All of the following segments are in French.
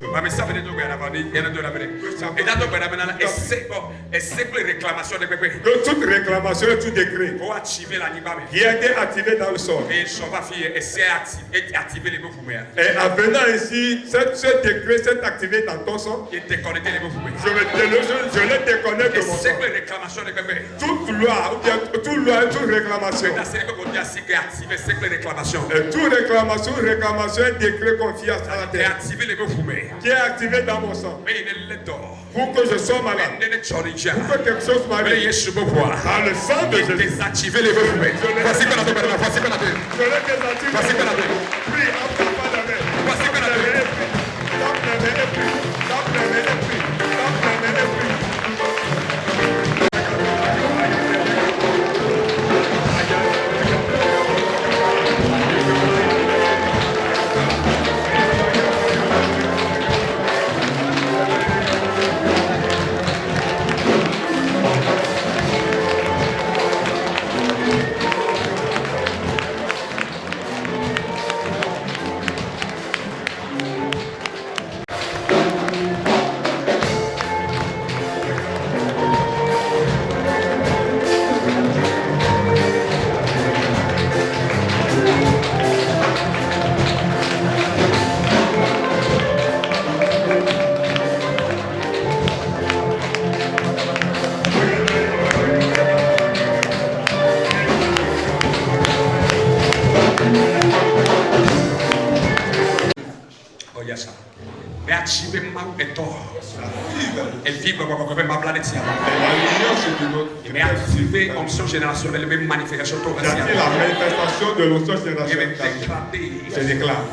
Ma mi sa vedere dove era vani, era dove era veni. E dato per la menana è sempre réclamation de bébé. Toute réclamation et tout décret Pour activer l'animal. qui a été activé dans le sol. Et son fille essaie d'activer les mouvements. Et en venant ici, ce décret s'est activé dans ton sang. Et déconnecter les mouvements. Je le déconnecte de mon sang. Sempre réclamation de bébé. Toute loi, ou bien toute réclamation. Activer sempre réclamation. Et toute réclamation, un décret confié à la terre. Activer les mouvements. Qui est activé dans mon sang. Pour que je sois malade. Pour que quelque chose m'arrive. Dans le sang de Jésus. Désactiver les mouvements. Voici qu'on a fait. Voici qu'on a fait. Je le désactive. Voici qu'on a fait. Prie, enfant de la main. Voici qu'on a fait. Tape les mains et prie. Tape les mains et prie. Tape les mains et prie. Mais activer l'onction générationnelle, même manifestation. J'active la manifestation de l'onction générationnelle. Je déclare.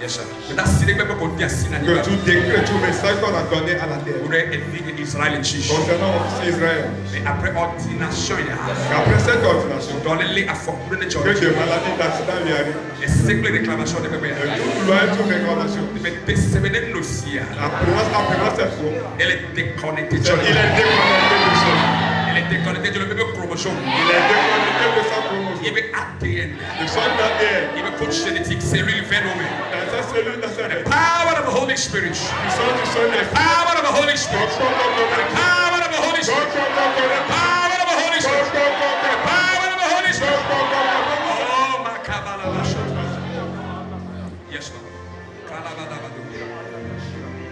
Yes, sir. Que tout décret, tout message qu'on a donné à la terre. Concernant Israël. Mais après ordination, après cette ordination, que de maladies d'accident lui arrive. Et c'est que les réclamations de bébé. Toute réclamation. Mais persévérer aussi. Après cette fois. Elle est déconnectée. Il est déconnecté de ça. Elle est déconnectée de le bébé chromosome. Il est déconnecté de sa chromosome. Il est ADN. De son ADN. Il est code génétique, cellule phénomène. The power of the Holy Spirit. The power of the Holy Spirit. The power of the Holy Spirit. The power of the Holy Spirit. The power of the Holy Spirit. Oh, my Kabbalah. Yes, Lord.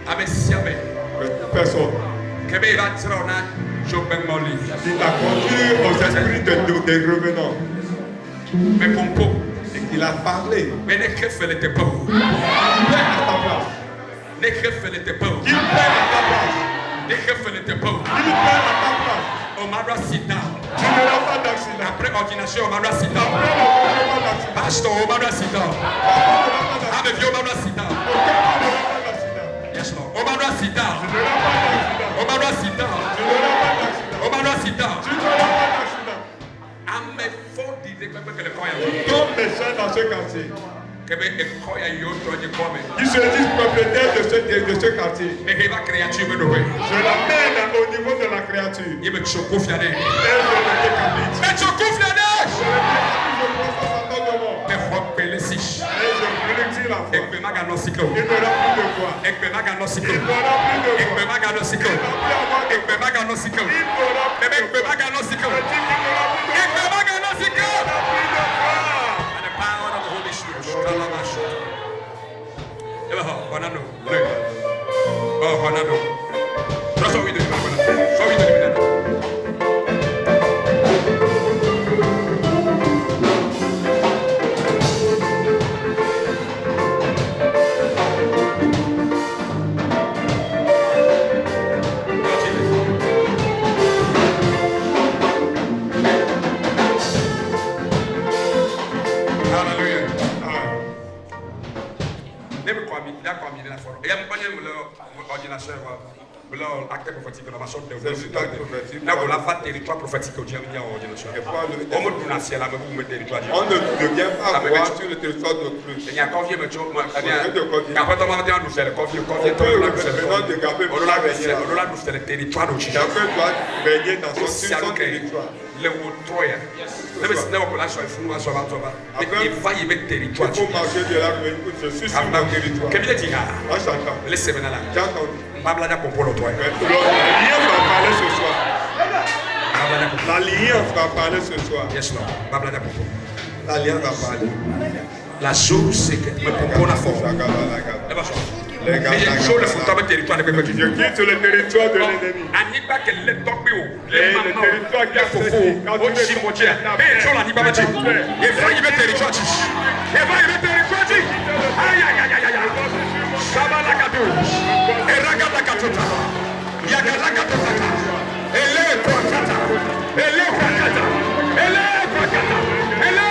Abessiabe. Personne. Kebe va trona Jobin Moli. Il t'a conduit aux esprits des revenants. Mais Pompo. Il a parlé. Mais ne que fait les pas. Il paie à ta place. Ne que fait les pas. Il paie à ta place. Ne que fait les pas. Il paie à ta place. Omara sit down. Tu n'auras pas d'accident. Après ordination, Omara sit down. Après l'ordination, d'accident. Pastor, Omara sit down. Avec vous, Omara sit down. Yes, Lord. Omara sit down. Omara sit down. Omara sit down. Tu n'auras pas d'accident. Comme méchant dans ce quartier. Qui se disent propriétaires de ce quartier. Je l'amène au niveau de la créature. Et je le décapite. Je brûle la foi. Il n'aura plus de voix. Il n'aura plus de voix. Acte prophétique de la maçon de là, vous l'avez fait territoire prophétique au diable. On me donne ciel, vous me territoire. On ne vient pas voir sur le territoire de plus. Il y a confié, mais tu as après on va dire nous faire confier, confier toi là nous faire. On l'a nous faire le territoire au diable. Chacun doit veiller dans son territoire. le wotoya never never la so funu aso ba toba e va y mettre territoire faut marcher de là je suis sur mon territoire que dit ah laissez moi là mbabla da popolo toya l'alliance va parler ce soir l'alliance va parler ce soir yes no mbabla da popolo l'alliance va parler la chose c'est que me popona fort les choses font tomber territoire de quelqu'un qui quitte le territoire de l'ennemi aniba que le tokbi o le territoire qui est fofo o chi mo je be so la ni baba chi e va y mettre territoire chi e va y mettre territoire chi ay ay ay ay ay sabala katu e raga la katuta ya raga katuta ele kwa kata ele kwa kata ele kwa kata ele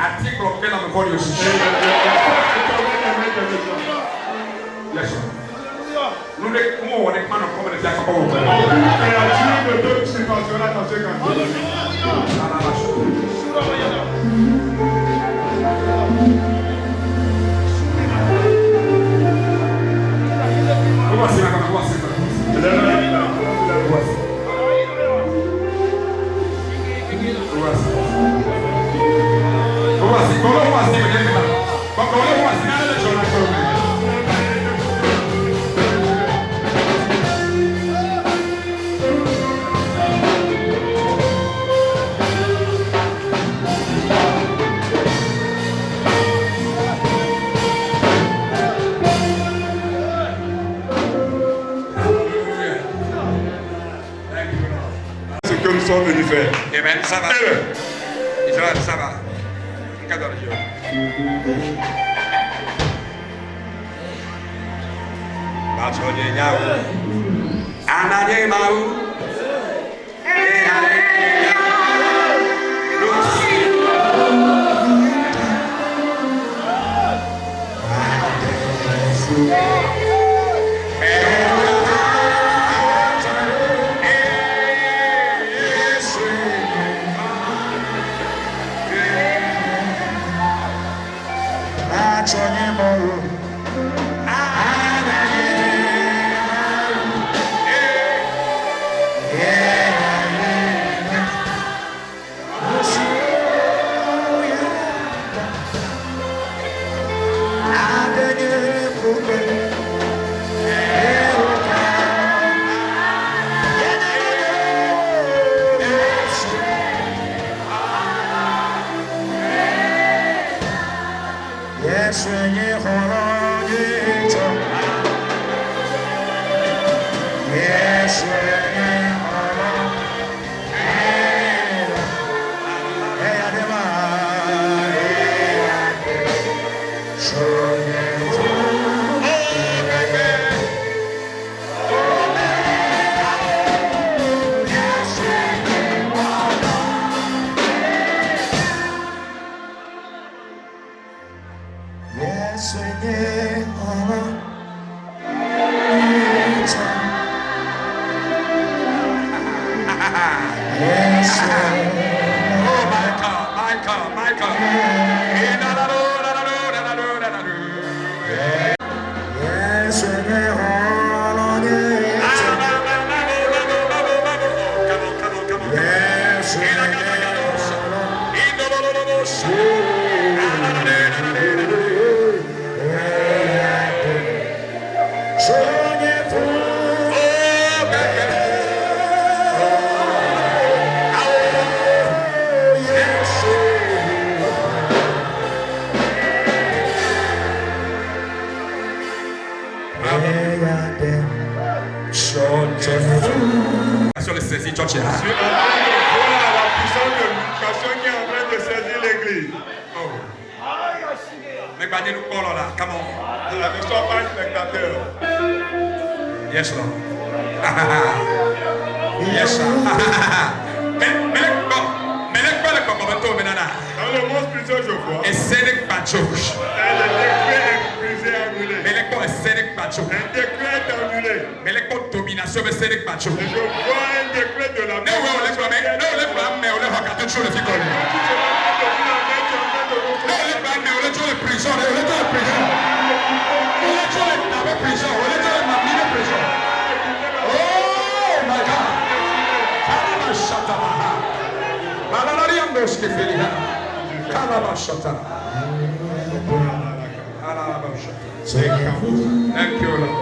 article auquel on me voit aussi. Yes, sir. Nous ne pouvons pas comme les accords. Amen. Ça va. Israël, ça va. Un cadeau de Dieu. Bachoye nyao. Ananye mau. Sur les saisies, George. Voilà la puissance de l'éducation qui est en train de saisir l'église. Mais pas nous parlons là, come on. Ne sois pas un spectateur. Yes, Lord. Yes, sir. Dans le monde spirituel, je vois. Et c'est le pachouche. Un décret est brisé, annulé. Mais les corps c'est le pachouche. Un décret est annulé. Mais les corps domination c'est le pachouche. Et je vois un décret de la Non, on les mais on les regarde toujours les figues. Prison, on les prison. On les prison, on les prison. Oh my God. Kalabashata. Malalariandos que feria. Kalabashata. Thank you, Lord.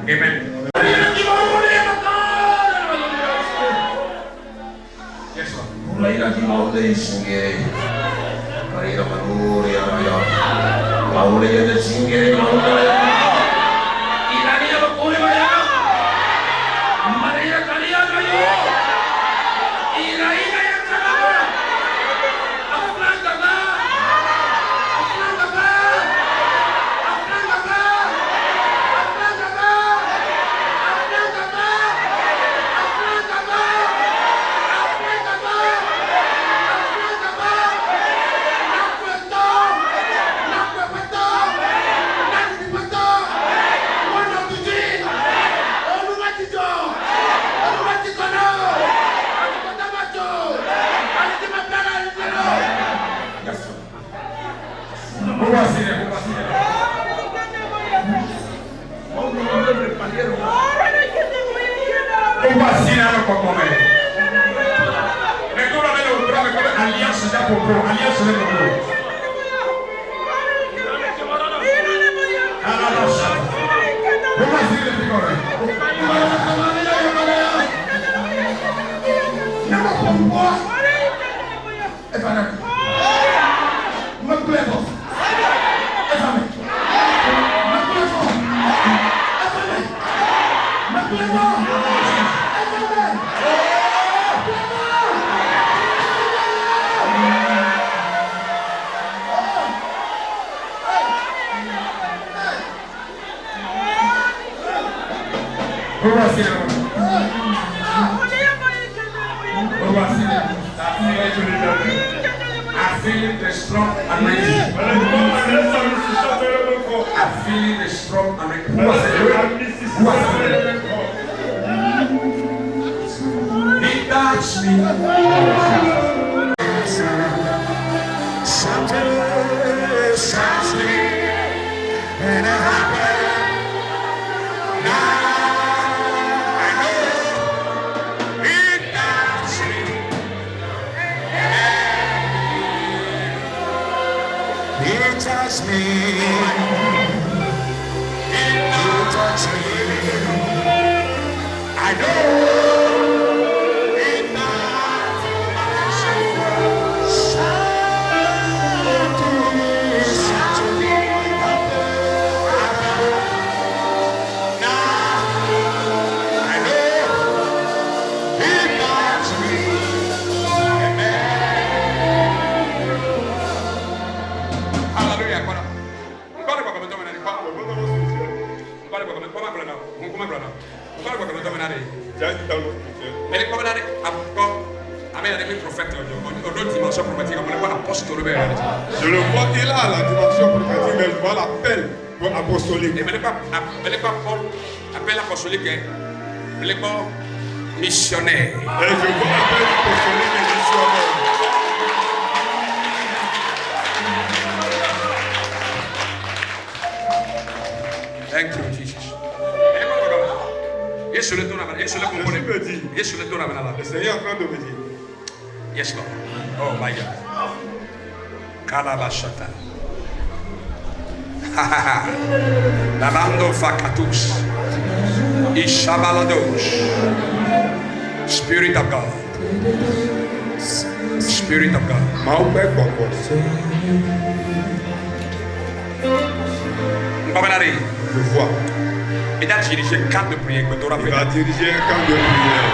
Amen. Yes, Lord. I feel the strong anointing. I feel the strong anointing. Who was it? He touched me. Something touched me, and it happened. Now I know he touched me. He touched me. He touched me. I know. He touched me. Now I know. He touched me. Amen. Hallelujah. Comment brother? Comment brother dominare? Just don't. Mais les dominare avec les prophètes au d'autres dimensions prophétiques, on ne pas apostole. Je le vois, il a la dimension prophétique, mais je vois l'appel apostolique. Et mais pas Paul appel apostolique, mais pas missionnaire. Et je vois l'appel apostolique et missionnaire. Thank you, Jesus. Yes, le Seigneur est en train de me dire. Yes, Lord. Oh my God. Kalabashata. Lavando fakatus. Ishabalados. Spirit of God. Spirit of God. Je vois. Il a dirigé un camp de prière. Il va diriger un camp de prière.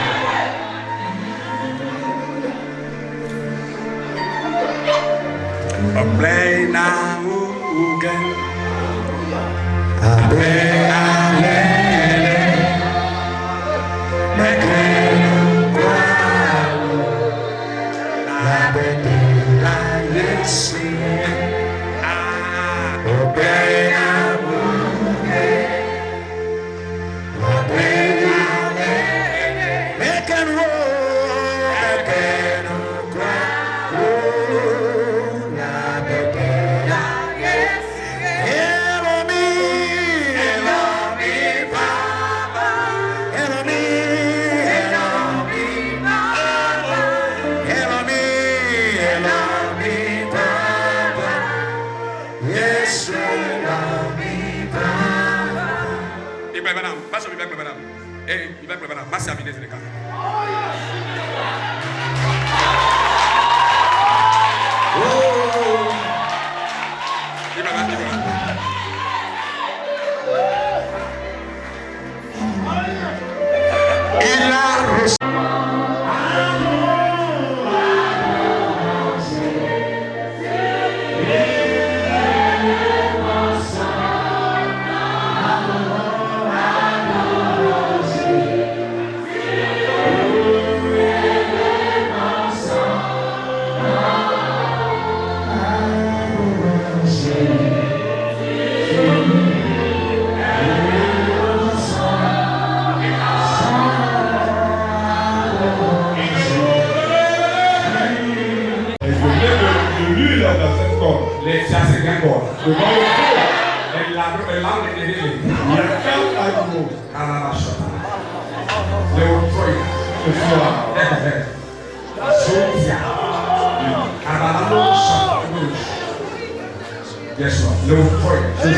Ce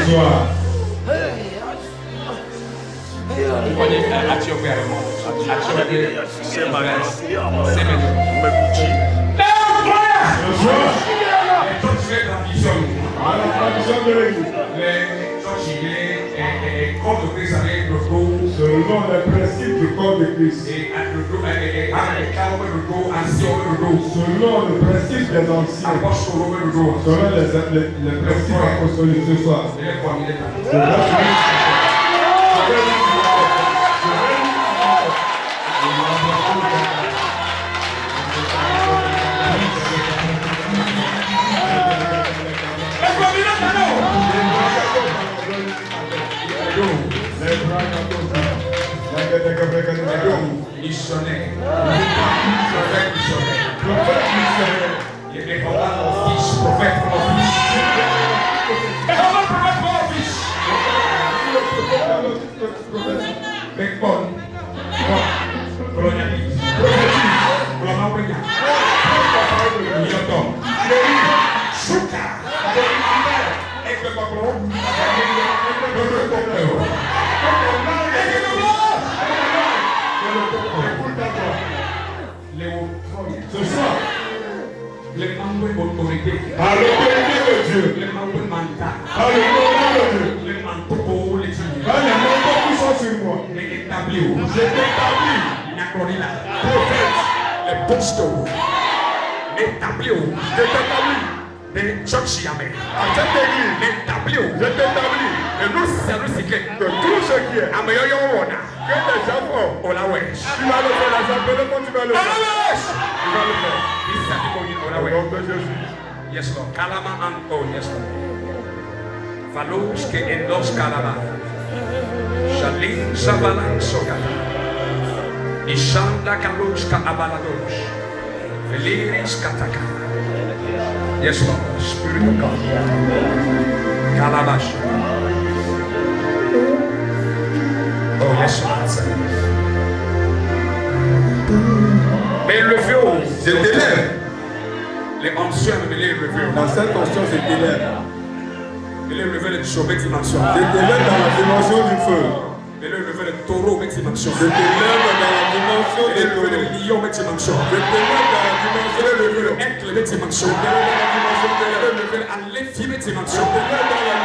soir. Les church yamé. À cette église, Les tabliers. je t'établis Et nous, c'est nous, c'est que. que tout ce qui est, Ameyo yo wona. que les gens font, Ola wesh. tu vas le faire, les appelés quand tu vas le Ola faire. wesh. Tu vas le faire. Isa ti ko yin ola Au wesh. nom de Jésus. Yes Lord. Kalama and oh yes Lord. Falos que en los kalama. Shalim Savalan Sokata. Ishanda Kalos ka abalados. Veliris Kataka. Yes Lord. Spirit of God. Kalabash. Oh yes Lord. Mais le feu, Je t'élève. les anciens me les levés. Dans cette onction, je t'élève. Mais les levés les chauves dimension. Je t'élève dans la dimension du feu. Mais les levés les taureaux dimension. Je t'élève dans la dimension Mais les du levés feu. les lions dimension. Je t'élève dans la dimension Mais les du feu. levés les aigles dimension. Je t'élève dans la dimension de Mais l'œuf. les levés à l'infime Je dimension. t'élève dans la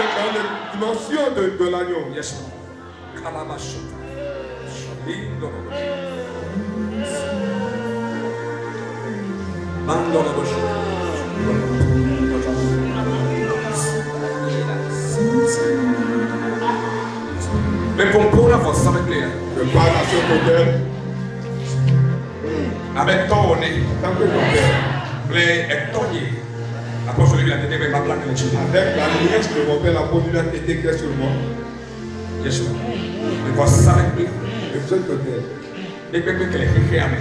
dimension de l'agneau. Yes Lord. Kalabash. Lindo. Mando la boche. Mais pour la force avec les Je parle à ce côté. avec ton nez, Tant que ton père, les hectoliers. Après, celui qui a été ma plaque de Chine. avec la lumière de mon père, la première était claire sur moi. Yes, Lord. Mais voici avec lui. Et de ce côté, Les bébés qui les fait amen.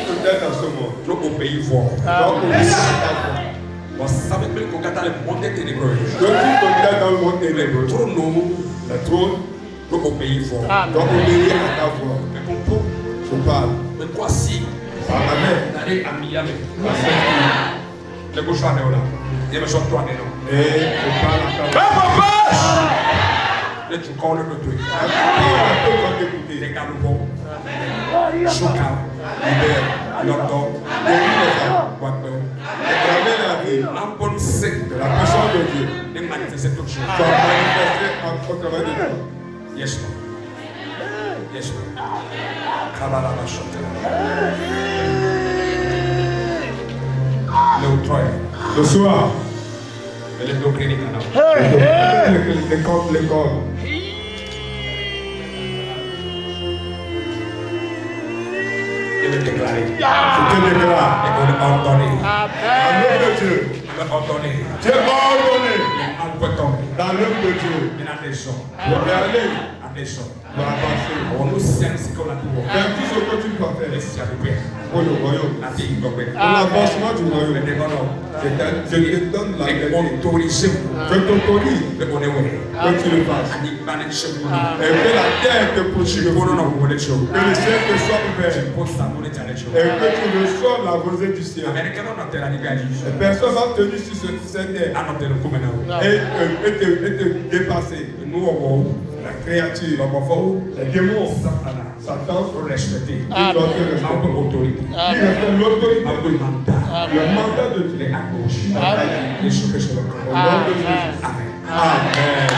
peut-être dans ce monde, Je au pays voir. donc on vit à ta foi. Voici avec lui qu'on gâte le monde ténébreux. Je suis peut-être dans le monde ténébreux. Trop nous, Le trône, je au pays voir. donc obéir à ta voix. Mais pour Je parle. mais voici, Par la main. d'aller à Miami. La sainte Le gauche à là. Il me sort toi, non. et je parle à ta voix. Le tu connais le truc. À tout va t'écouter. Les gars, le bon. Choca. Libère. London. Guéris les âmes. Wando. Ramène la vie Un bon sec de la puissance de Dieu. de manifester toute chose. Soit manifestée au travail de Dieu. Yes, Lord. Yes, Lord. Kabalaba Shota. Le Troy. Ce soir, Et les deux cliniques là. les corps. Et le déclarer. Je te déclare. Et qu'on ordonné. Dans l'œuvre de Dieu. Le ordonné. Dieu m'a ordonné. En poiton. Dans l'œuvre de Dieu. Et dans les sons. Pour aller, En les sons. pour avancer. On nous sait ce qu'on a tout. Faire tout ce que tu dois Les faire siens de paix. pour le royaume. La vie de paix. Pour l'avancement du Le royaume. développement. Je te donne la Et vérité. autorisé. Je t'autorise Le bonheur. que tu le fasses. Ani bani chemu. Et que la terre te poursuive. Pour nous, nous voulons choses. Que le ciel te soit ouvert. Pour ça, nous les choses. Et que tu reçoives la rosée du ciel. Américains n'ont pas la liberté. Et personne va tenir sur cette terre Ah non, t'es le coup maintenant. et te dépasser. Nous, on La créature, va voir. les démons, Satan. Satan, Pour respecter. ils doivent te Un respecter. peu autorité. Ils respectent l'autorité, Un peu mandat. le mandat de Dieu. Les accroches. Les choses que je veux. Au nom de Jésus. Amen. Amen.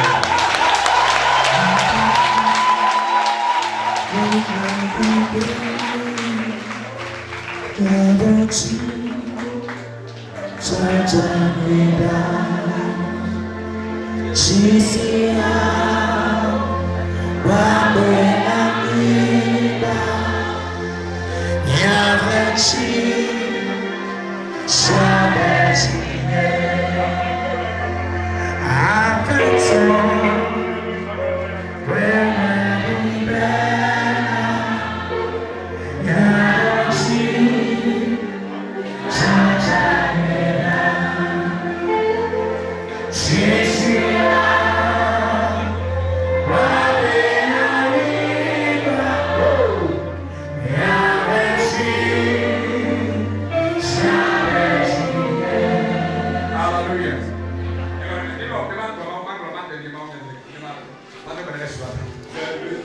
Hallelujah.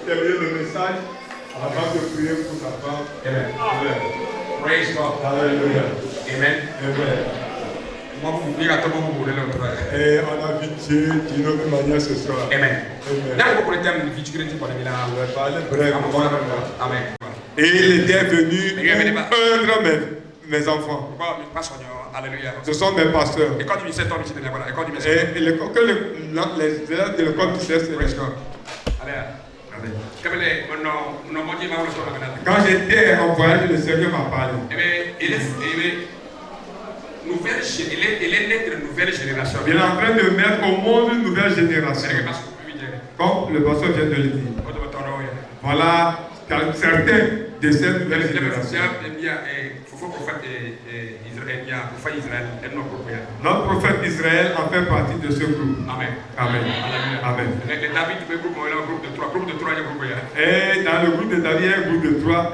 Terminer le message avant de prier pour ta femme. Amen. Amen. Praise God. Alléluia. Amen. Amen. Et on a vu Dieu d'une autre manière ce soir. Amen. Amen. On va parler brièvement. Amen. Et il était venu ungre mes enfants. Alléluia. Ce sont mes pasteurs. Et quand tu me dis toi, Et les élèves de l'école du CSC. Quand j'étais en voyage, le Seigneur m'a parlé. Il est né d'une nouvelle génération. Il est en train de mettre au monde une nouvelle génération. Comme le pasteur vient de le dire. Voilà certains de cette nouvelle génération. Notre prophète Israël en fait partie de ce groupe. Amen. Amen. Amen. Et dans le groupe de David, il y a un groupe de 3.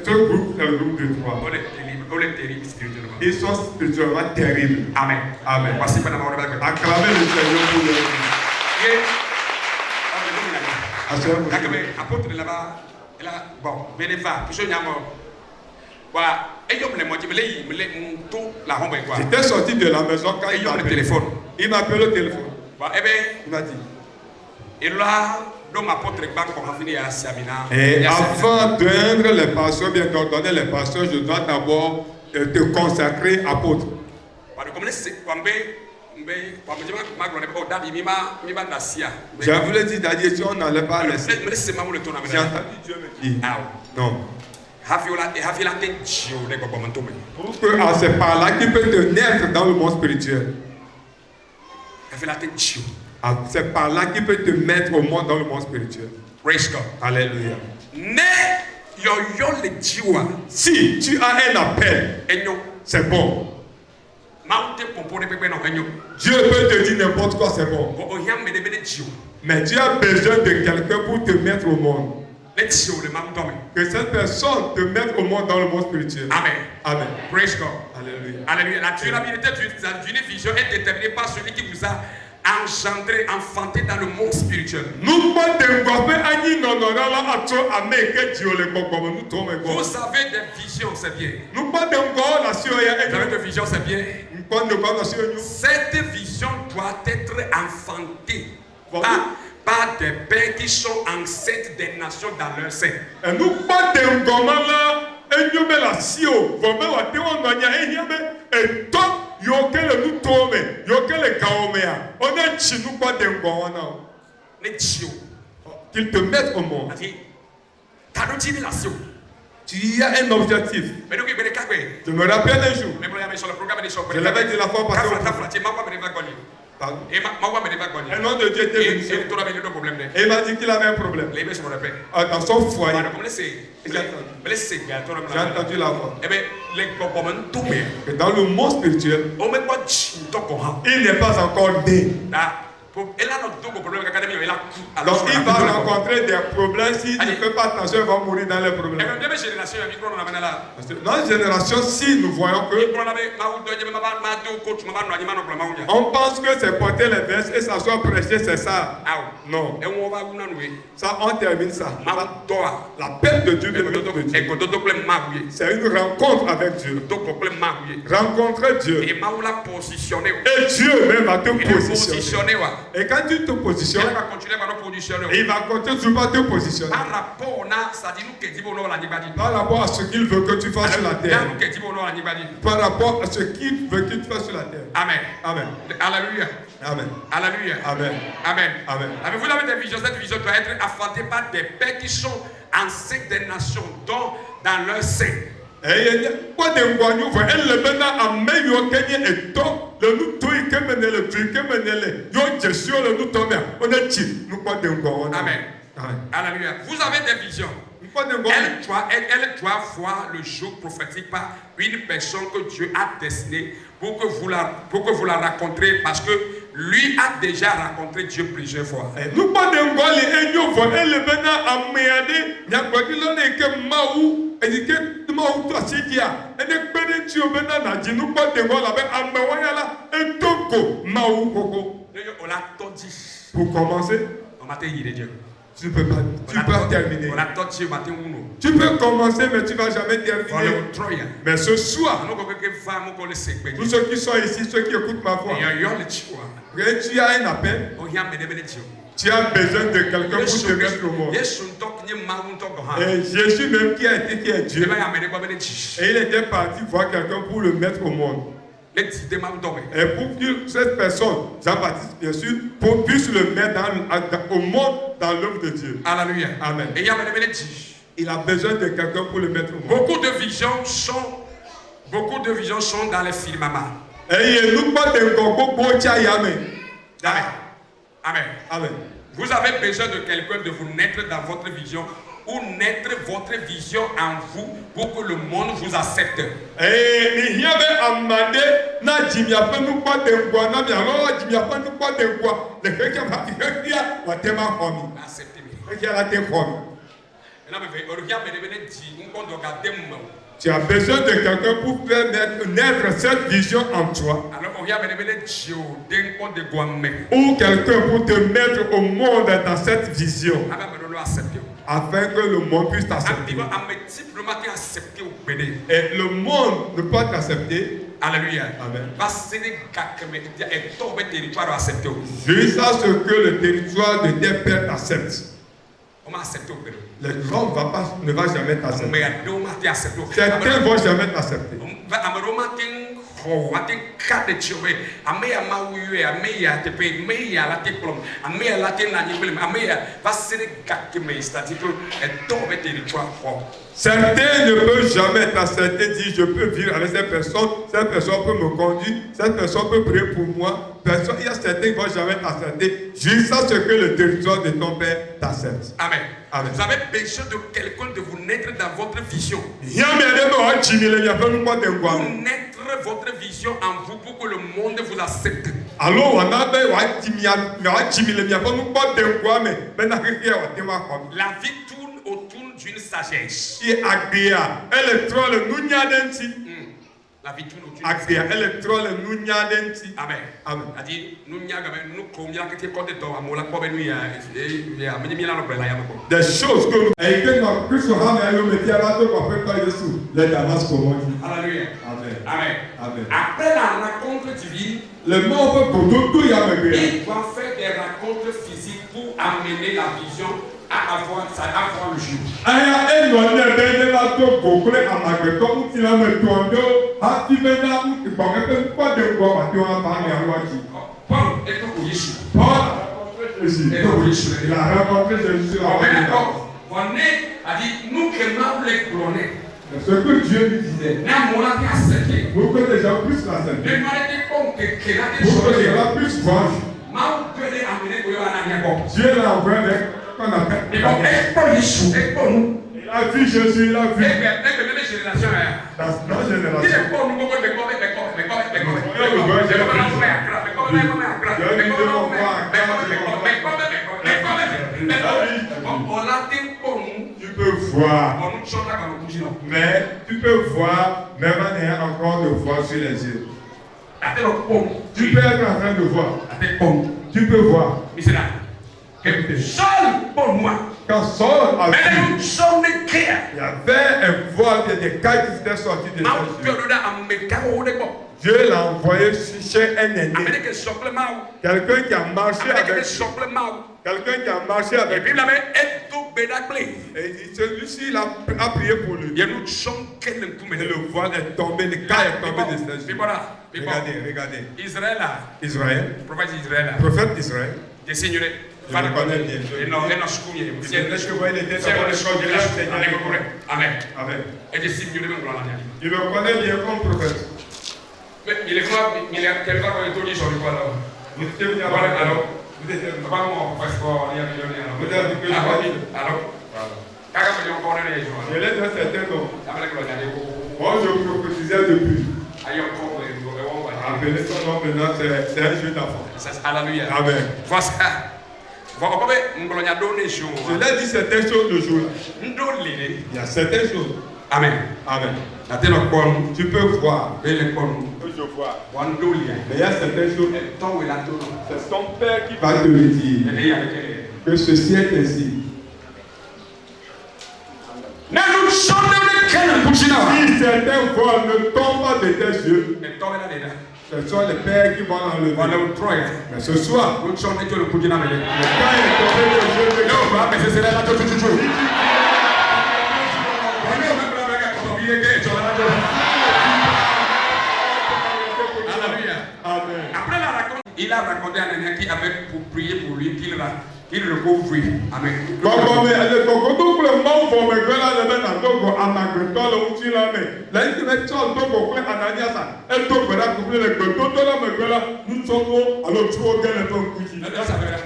Ce groupe est le groupe de 3. Ils sont spirituellement terribles. Amen. Amen. Acclamez le Seigneur pour leur apôtre là-bas, bon, mais va, j'étais sorti de la maison quand il m'a appelé. Téléphone. Il m'a appelé au téléphone. Il m'a dit. Et là, et avant d'être les pasteurs, bien d'ordonner les pasteurs, je dois d'abord te consacrer apôtre. Je voulais dire, Daddy, si on n'allait pas laisser. J'ai entendu Dieu me dire. Non. Pour que c'est par là qu'il peut te naître dans le monde spirituel. C'est par là qu'il peut te mettre au monde dans le monde spirituel. Praise God. Alléluia. Si tu as un appel, c'est bon. Dieu peut te dire n'importe quoi, c'est bon. Mais tu as besoin de quelqu'un pour te mettre au monde. Que cette personne te mette au monde dans le monde spirituel. Amen. Amen. Praise God. Alléluia. Alléluia. La durabilité d'une vision est déterminée par celui qui vous a engendré, enfanté dans le monde spirituel. Vous avez des visions, c'est bien. Vous avez des visions, c'est bien. Cette vision doit être enfantée par des pères qui sont ancêtres des nations dans leur sein. Qu'ils te mettent au monde. Tu as un objectif. Je me rappelle un jour. Je l'avais dit la fois passée. Un nom de Dieu était venu. Et il m'a dit qu'il avait un problème. Dans son foyer. J'ai entendu la voix. Et dans le monde spirituel, il n'est pas encore né. Donc il va rencontrer des problèmes. S'il ne fait pas attention, il va mourir dans les problèmes. Dans la génération, si nous voyons que on pense que c'est porter les vestes et s'asseoir prêcher, c'est ça. Non. Ça, on termine ça. L'appel de Dieu, c'est une rencontre avec Dieu. Rencontrer Dieu. Et Dieu même va te positionner. Et quand tu te positionnes, il va continuer par te positionner. Par rapport à ce qu'il veut que tu fasses sur la terre. Par rapport à ce qu'il veut que tu fasses sur la terre. Amen. Amen. Alléluia. Amen. Alléluia. Amen. Amen. Amen. Avez-vous des visions? Cette vision doit être affrontée par des pères qui sont ancêtres des nations, dont dans leur sein. Amen. Alléluia. Vous avez des visions. Elle doit voir le jour prophétique par une personne que Dieu a destinée pour que vous la rencontrez, parce que lui a déjà rencontré Dieu plusieurs fois. Pour commencer, tu ne peux pas, tu peux terminer. Tu peux commencer, mais tu ne vas jamais terminer. Mais ce soir, tous ceux qui sont ici, ceux qui écoutent ma voix, tu as un appel. Tu as besoin de quelqu'un pour te mettre au monde. Et Jésus même qui est Dieu. Et il était parti voir quelqu'un pour le mettre au monde. Les dix démons dorment. Et pour que cette personne, Jean-Baptiste, bien sûr, puisse le mettre au monde dans l'œuvre de Dieu. Alléluia. Amen. Et il y a les dix. Il a besoin de quelqu'un pour le mettre au monde. Beaucoup de visions sont dans les firmaments. Et nous pas de Amen. Amen. Amen. Vous avez besoin de quelqu'un de vous naître dans votre vision ou naître votre vision en vous pour que le monde vous accepte. Et il y avait amandé na jimia pa nous pas de quoi na bien alors jimia pa nous pas de quoi le fait que ma fille wa tema komi Acceptez. et qui a la tête komi. Tu as besoin de quelqu'un pour faire naître cette vision en toi. Ou quelqu'un pour te mettre au monde dans cette vision. Afin que le monde puisse t'accepter. Et le monde ne peut t'accepter. Alléluia. Amen. Jusqu'à ce que le territoire de tes pères t'accepte. Le monde ne va jamais t'accepter. Certains ne vont jamais t'accepter. Certains ne peuvent jamais t'accepter, dire je peux vivre avec cette personne peut me conduire, cette personne peut prier pour moi. Il y a certains qui ne vont jamais t'accepter jusqu'à ce que le territoire de ton père t'accepte. Amen. Amen. Vous avez besoin de quelqu'un de vous naître dans votre vision. Vous naître votre vision en vous pour que le monde vous accepte. Alors, la vie tourne autour d'une sagesse. La vie tourne autour d'une sagesse. Amen. Amen. Des choses que nous Alléluia. Amen. Amen. Après la rencontre divine, le monde peut il doit faire des rencontres physiques pour amener la vision à avoir le jour. Paul est au Jésus. Il a rencontré Jésus. On a dit, nous que nous les clonés. Ce que Dieu lui disait, pour que les gens puissent l'accepter, pour que les gens puissent voir, Dieu l'a envoyé avec qu'on appelle. Il a vu Jésus, il a vu. Dans notre génération. Tu peux voir, mais tu peux voir, même en ayant encore de foi sur les yeux. Tu peux être en train de voir. Tu peux voir. Quand Saul a vu, il y avait un voile, des cailles qui étaient sorties de ses yeux. Dieu l'a envoyé chez un aîné. Quelqu'un qui a marché avec lui. Quelqu'un qui a marché avec lui. Et celui-ci a prié pour lui. Et le voile est tombé, le caille est tombé de ses yeux. Regardez. Israël. Prophète Israël. Je le connais bien. Amen. Amen. Et je suis mieux. Je le connais bien comme prophète. Mais il est quoi? Il y a quelqu'un qui est sur le quoi là? Vous étiez venu alors. Vous étiez venu. Je l'ai dit à certains noms. Moi, je prophétisais depuis. Appelez son nom maintenant, c'est un jeu d'enfant. Alléluia. Amen. Voici. Je l'ai dit certaines choses le jour-là. Il y a certaines choses. Amen. Amen. Tu peux voir. Je vois. Mais il y a certaines choses. C'est ton père qui va te le dire. Que ceci est ainsi. Si certains voix ne tombent pas de tes yeux, ce sont les pères qui vont l'enlever. Mais ce soir, le temps est tombé de Dieu. Il recouvre. Amen. Kɔkɔmɛ ɛlɛ kɔkɔtɔ kple mawu vɔmɛ gbɛ la le bɛ na dogo amagbetɔ le ŋuti la me le yi ke tsɔ dogo kple ananiasa edo gbe ɖa kuku le gbedodo la megbe la nutsɔnuwo alo tuwo ge le ƒe ŋkuti.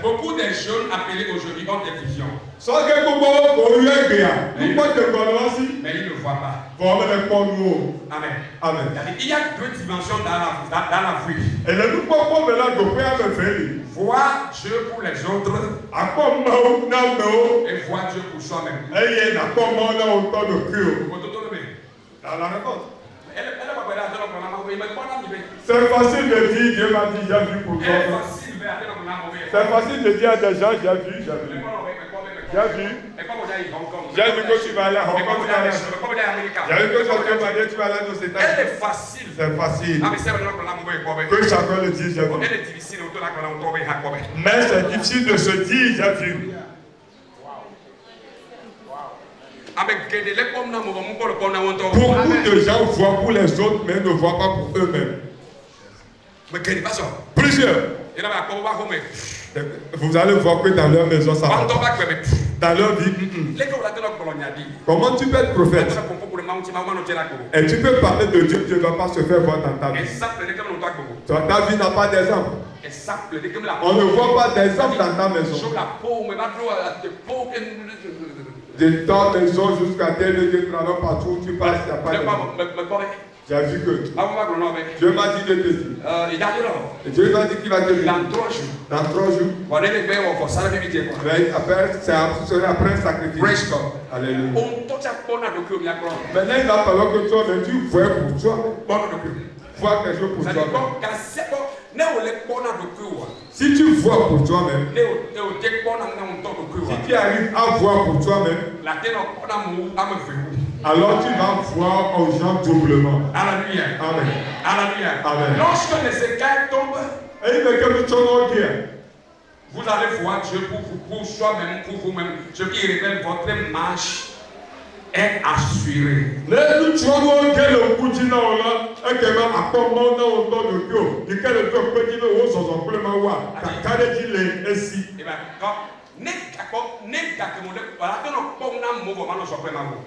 Beaucoup de jeunes appelés aujourd'hui ont des visions. Sɔge gbogbo ko yɔ egbea nukpɔ te gbɔ le wasi. Mais ils ne voient pas. Vɔmɛ le kpɔ nuwo. Amen. Amen. Il y a deux dimensions dans la vie. Ele nukpɔkpɔ me la doƒe ame ve li. Voir Dieu pour les autres. Akpɔ Mawu na amewo. Et voir Dieu pour soi-même. Eye nakpɔ Mawu na wo ŋutɔ ɖokui o. Dans la réponse. C'est facile de dire Dieu m'a dit j'ai vu pour toi. C'est facile de dire à des gens j'ai vu, j'ai vu. J'ai vu. J'ai vu que tu vas aller à Hong Kong. J'ai vu que tu vas aller aux États-Unis. Elle est facile. C'est facile. Que chacun le dise j'ai vu. Mais c'est difficile de se dire j'ai vu. Beaucoup de gens voient pour les autres, mais ne voient pas pour eux-mêmes. Plusieurs. Vous allez voir que dans leur maison, ça va. Dans leur vie. Comment tu peux être prophète? Et tu peux parler de Dieu, Dieu ne va pas se faire voir dans ta vie. Ta vie n'a pas d'exemple. On ne voit pas d'exemple dans ta maison. De ta maison jusqu'à tes lieux de travail, partout où tu passes, il n'y a pas d'exemple. J'ai vu que Dieu m'a dit de te dire. Et Dieu m'a dit qu'il va te dire. Dans 3 jours. Mais après, c'est après un sacrifice. Alléluia. Maintenant, il va falloir que toi, mais tu vois pour toi. Vois quelque chose pour toi. Si tu vois pour toi-même, si tu arrives à voir pour toi-même, alors tu vas voir aux gens doublement. Alléluia. Amen. Alléluia. Amen. Lorsque les écailles tombent, vous allez voir Dieu pour soi-même, pour vous-même. Ce qui révèle votre marche est assurée.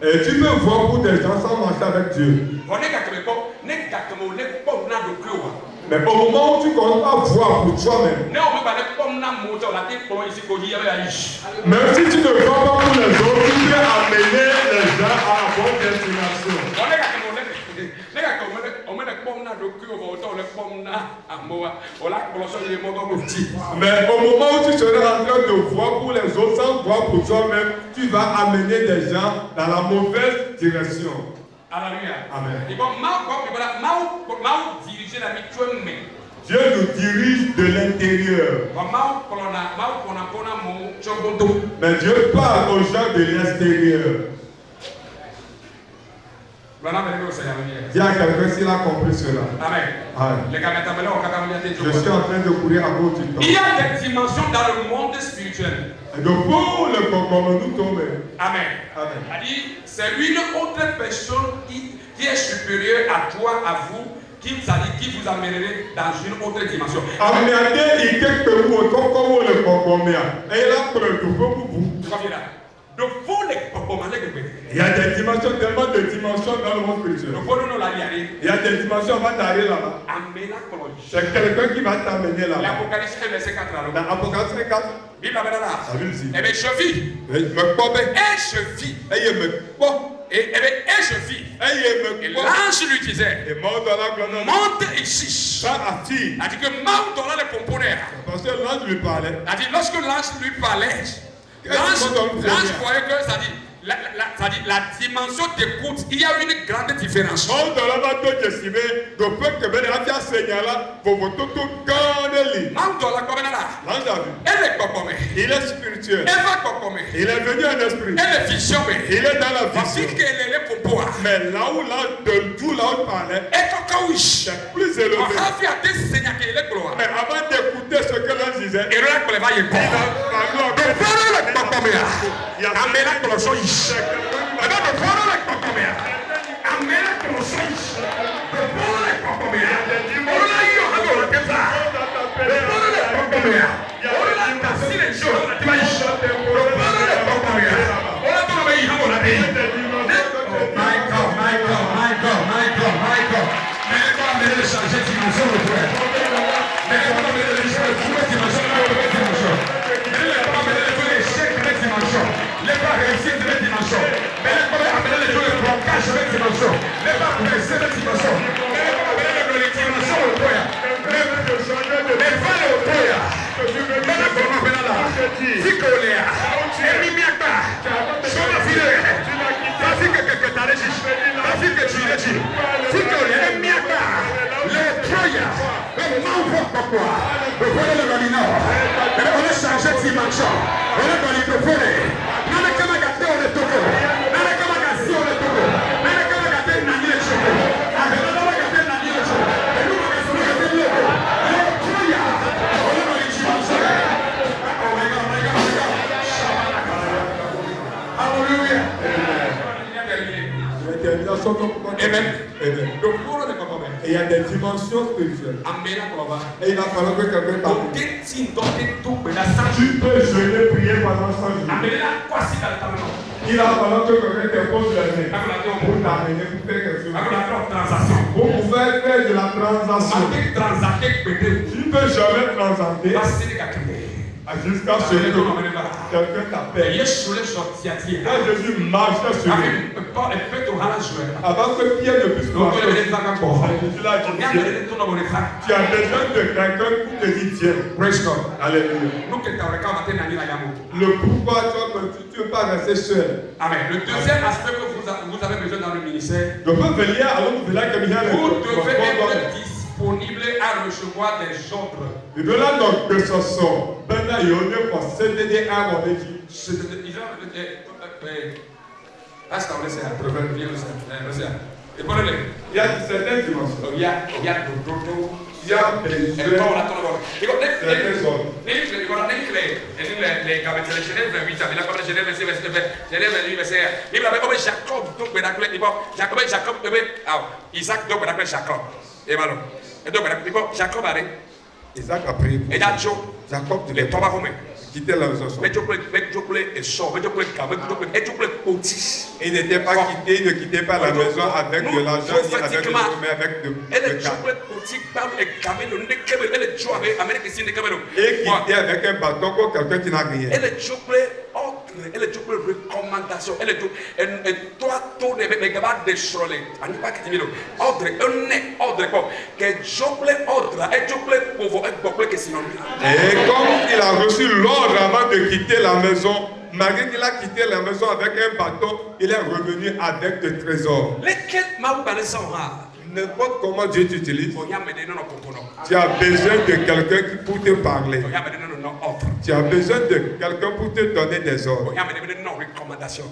Et tu peux voir pour des gens sans marcher avec Dieu. Mais au moment où tu commences à voir pour toi-même, même si tu ne vois pas pour les autres, tu peux amener les gens à la bonne destination. Mais au moment où tu seras en train de voir pour les autres sans voir pour toi-même, tu vas amener des gens dans la mauvaise direction. Alléluia. Amen. Dieu nous dirige de l'intérieur. Mais Dieu parle aux gens de l'extérieur. Dis à quelqu'un s'il a compris cela. Amen. Amen. Je suis en train de courir à cause du temps. Il y a des dimensions dans le monde spirituel. Donc pour le combat, nous tombons. Amen. Amen. C'est une autre personne qui est supérieure à toi, à vous, qui vous amènerait dans une autre dimension. Il y a des dimensions, tellement de dimensions dans le monde spirituel. Il y a des dimensions, on va t'arriver là-bas. C'est quelqu'un qui va t'amener là-bas. L'Apocalypse 1, verset 4. Dans Apocalypse 4, Bible là. la Bible dit. Eh bien, je vis. Et je vis. Et je vis. Et l'ange lui disait, monte ici. A dit que monte dans les pomponnaires. Parce que l'ange lui parlait. A dit lorsque l'ange lui parlait, l'ange voyait que ça dit la dimension d'écoute, il y a une grande différence. Il est spirituel. Il est venu en esprit. Il est dans la vision. Mais là où d'où l'ange parlait, c'est plus élevé. Mais avant d'écouter ce que l'ange disait, il a parlé. Así que Chinechi, si que le miaka, le troya, le manfo pourquoi, le volet le galino, et on a changé de dimension, on a dans le volet, on a comme gâté on est toco, on a comme gâté on est toco, on a comme gâté nani le choco, on a comme gâté nani le choco, et nous on a comme gâté le choco, le troya, on a dans les dimensions, oh my God, my God, my God, hallelujah. Amen. Et il y a des dimensions spirituelles. Et il a fallu que quelqu'un parle. Tu peux jeûner, prier pendant 100 jours. Il a fallu que quelqu'un te pose la main pour t'amener, pour faire quelque chose. Pour pouvoir faire de la transaction. Tu ne peux jamais transacter jusqu'à ce que quelqu'un t'appelle. Quand Jésus marchait sur lui, avant que Pierre ne puisse marcher, Jésus l'a dit, tu as besoin de quelqu'un pour te dire tiens. Alléluia. Le pourquoi tu ne peux pas rester seul. Amen. Le deuxième aspect que vous avez besoin dans le ministère, vous devez être disponible à recevoir des ordres. Il y a certaines dimensions. Il y a Isaac a prié pour Jacob devait quitter la maison. Il n'était pas quitté, il ne quittait pas la maison avec de l'argent, ni avec de l'argent, mais avec de et quitté avec un bâton comme quelqu'un qui n'a rien. Elle est une recommandation. Elle est toi, tout les gars désolé. On n'est pas qui dit ordre, que j'oublie ordre, et j'oublie pour que sinon. Et comme il a reçu l'ordre avant de quitter la maison, malgré qu'il a quitté la maison avec un bâton, il est revenu avec des trésors. Lesquels m'a parlé ça? N'importe comment Dieu t'utilise, tu as besoin de quelqu'un pour te parler. Tu as besoin de quelqu'un pour te donner des ordres.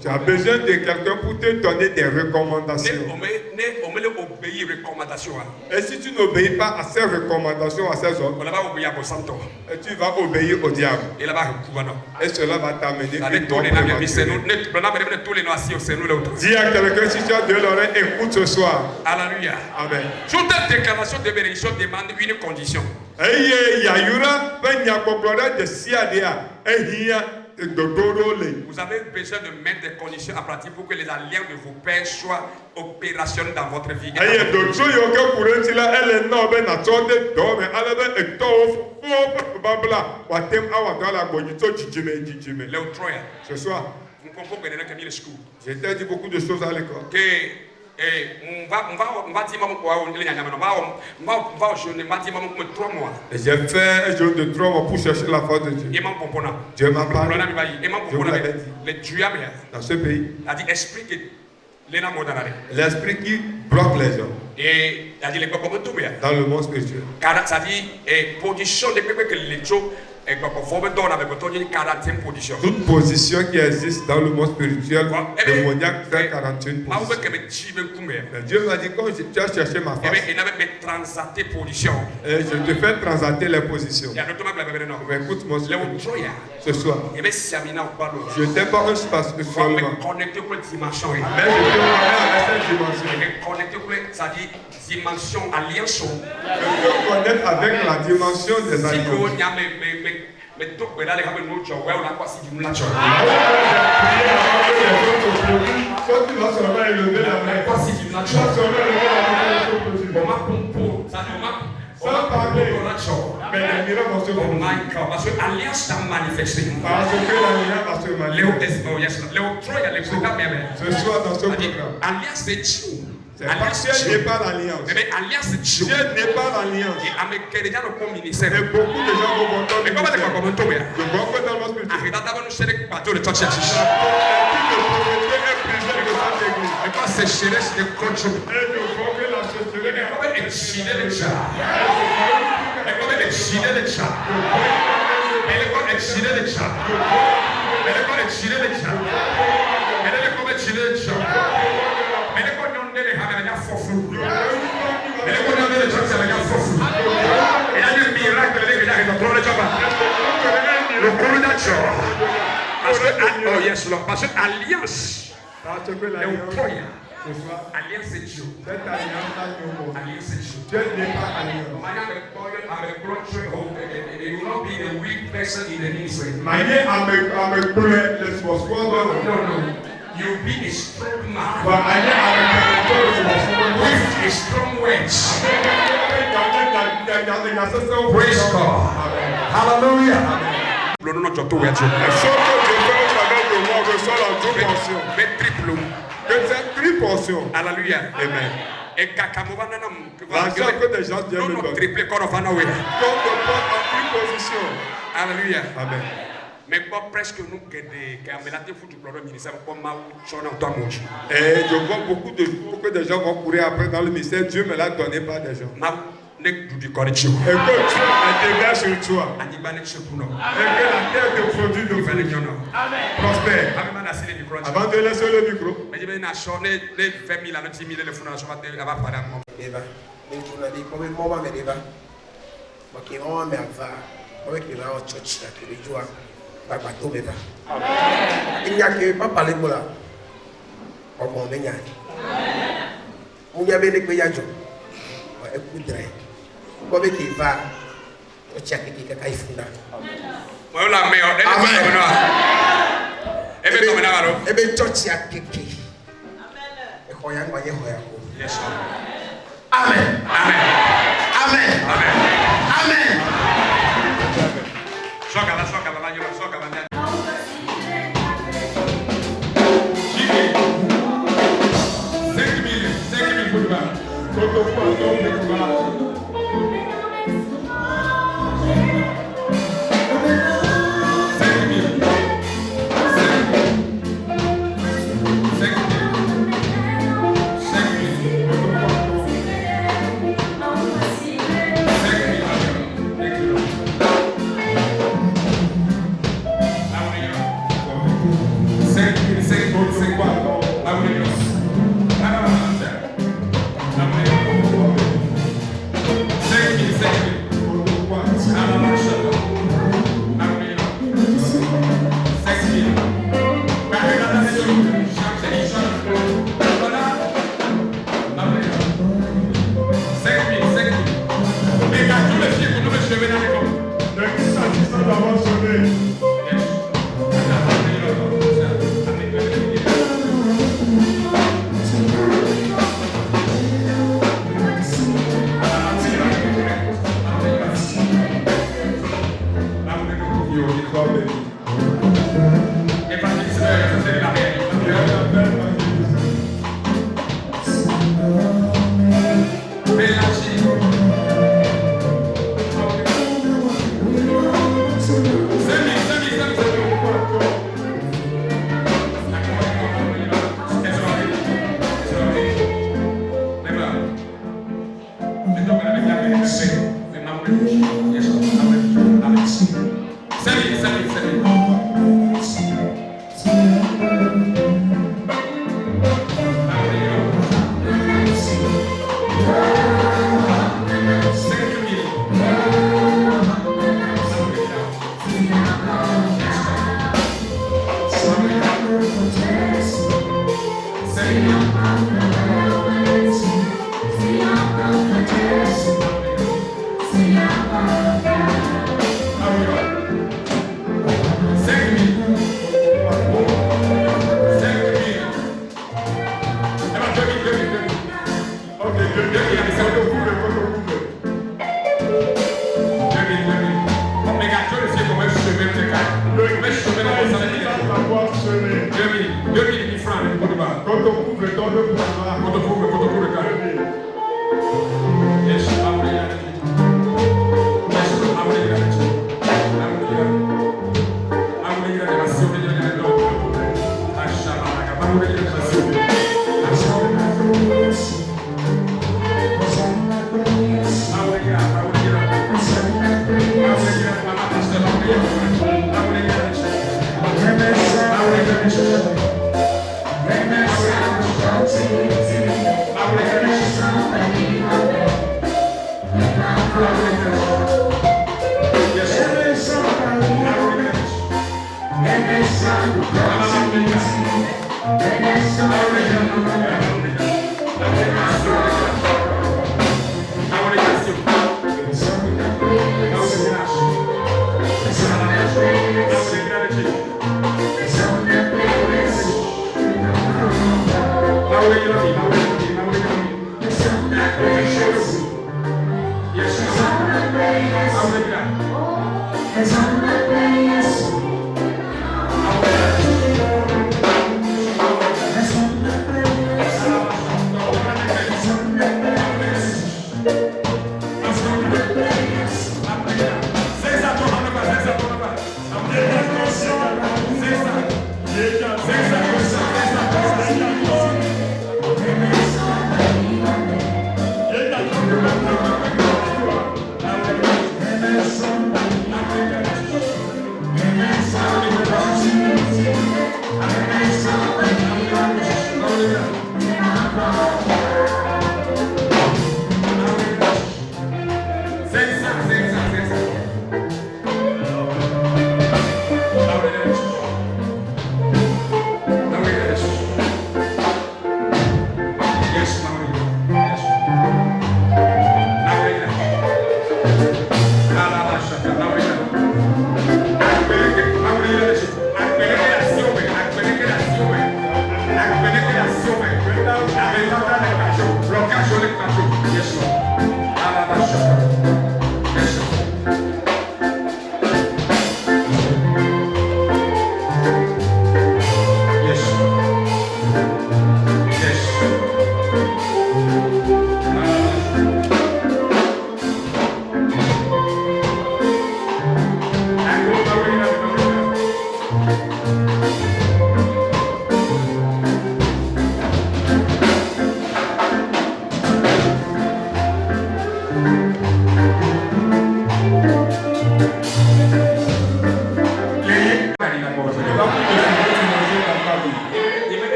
Tu as besoin de quelqu'un pour te donner des recommandations. Et si tu n'obéis pas à ces recommandations, à ces ordres, tu vas obéir au diable. Et cela va t'amener une bonne prématurée. Dis à quelqu'un, si tu as de l'oreille, écoute ce soir. Alléluia. Amen. Toute déclaration de bénédiction demande une condition. Vous avez besoin de mettre des conditions à pratique pour que les alliances de vos pères soient opérationnelles dans votre vie. Ce soir, je t'ai dit beaucoup de choses à l'école. J'ai fait un jour de 3 mois pour chercher la force de Dieu. Dieu m'a parlé. Je vous l'avais dit. Dans ce pays, l'esprit qui bloque les gens dans le monde spirituel. Toute position qui existe dans le monde spirituel, démoniaque fait 41 positions. Dieu m'a dit, quand tu as cherché ma face, et je te fais transiter les positions. Mais écoute-moi ce soir. Je n'étais pas un espace seulement. Mais je te remets avec cette dimension. Je te connecte avec la dimension des alliances. Parce que l'alliance t'a manifesté. Parce que l'alliance va se manifester. Ce soir dans ce programme. Alliance de Dieu. Dieu n'est pas l'alliance. Mais alliance de Dieu. Dieu n'est pas l'alliance. Et beaucoup de gens vont entendre. Je vois que dans le spirituel. sécheresse de contrôle. Et je vois que la sécheresse È come uccidere il già. È come uccidere il già. È come uccidere il già. È come uccidere il già. È come uccidere il già. È come non deve avere la fofu. È come non deve avere la fofu. E ha il miracolo che ha detto le già. Lo cuore da ciò. Oh yes Lord. Parce que alliance parce que è un l'alliance, proia. ce soit Alliance è Dio. cette alliance-là qui est au monde. Alliance è Dio. Dieu n'est pas alliance. You will not be the weak person in the ministry. Maïe amekple le sponsor. No. You'll be a strong man Bah, aïe amekple le sponsor. with a strong words. Praise God. Hallelujah. Le nom de Dieu est Ce que Dieu fait au travers de moi, reçoit la double portion. Mais triple. Que cette triple portion. Alléluia. Amen. Et kakamova nanam. L'argent que des gens viennent me Non, donner. triple corps of Hanoé. Donc, on porte en triple position. Alléluia. Amen. Mais pas presque nous que des caméras de foot pour le ministère pour ma chona toi mon Dieu. Et je vois beaucoup de jours que des gens vont courir après dans le ministère. Dieu me l'a donné par des gens. Ma nek du correction. Et que Dieu intervient sur toi. Ani ba nek chepuno. Et que la terre te produit de Il va fruits. le nyono. Prospère. Ami ma na sile du croix. Avant de laisser le micro, Mais je vais na chone les 20 000 à 10 000 les fondations va va pas dans Eva, ni kuna di kome moma me deva. Maki moma me ava. Mome ki na o church na ki jua. Ba ba to me va. Inya ke papa le bola. Omo me nya. Unya be le pe ya jo. O e ku dre. Mome ki va. O cha ki ka kai funda. Moi la me o de ko no. Ebe to me na baro. Ebe church ya keke. Amen. E ko ya ngwa ye ho ya ko. Yes Lord. Amen. Amen. Amen. Amen. Amen. Soka la nyoro soka la nya. Yes.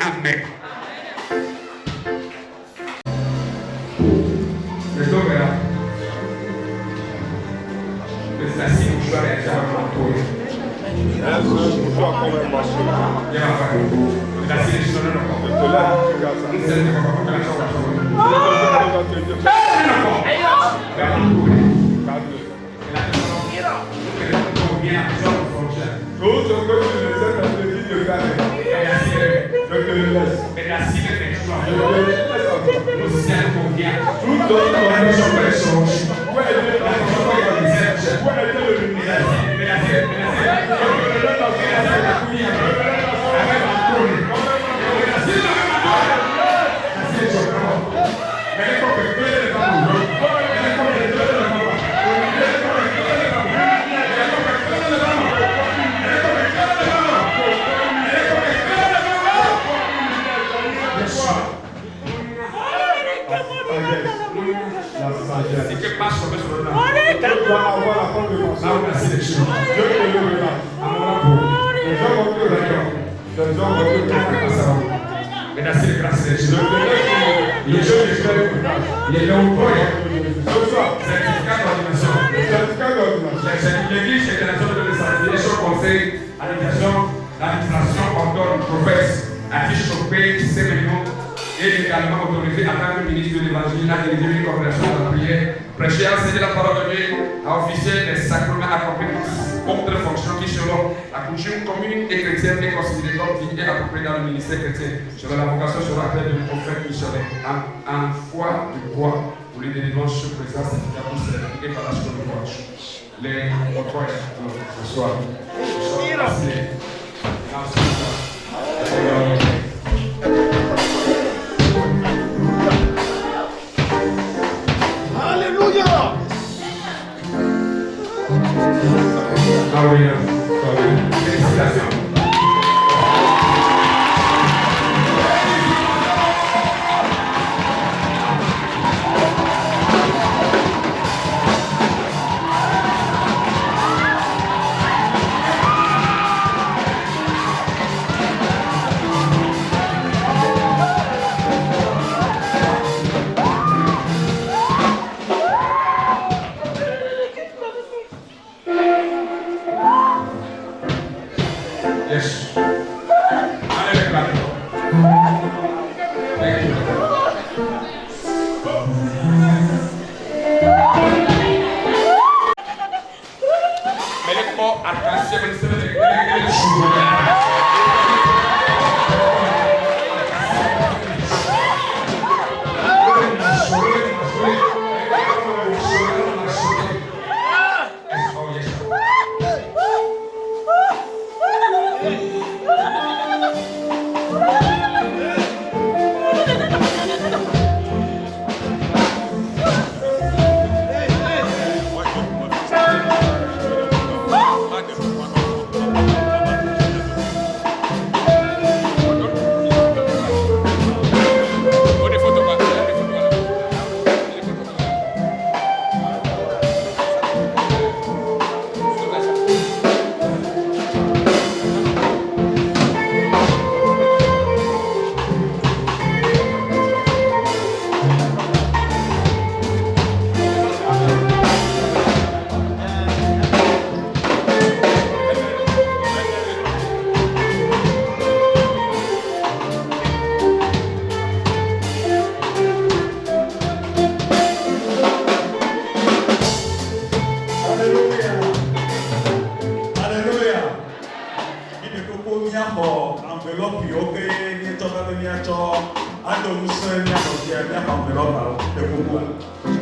Amen. Gracias. Il est jeune, il est long pour certificat d'ordination. L'église internationale de l'administration conseil, l'administration ordonne, professe, affiche chopée, c'est maintenant, et également autorisé en tant que ministre de l'évangile à diriger une congregation dans la prière, prêcher, enseigner la parole de Dieu, à officier les sacrements accomplis autres fonctions qui selon la coutume commune et chrétienne est considérée comme digne et appropriée dans le ministère chrétien. Selon la vocation sera appelée de prophète missionnaire en foi de bois pour les délivrants sur présent certificat pour servir et par la suite de voix. Les octroyés ce soir. Alléluia. Félicitations. Yes. Hallelujah. Thank you. Meleko attention, enveloppe,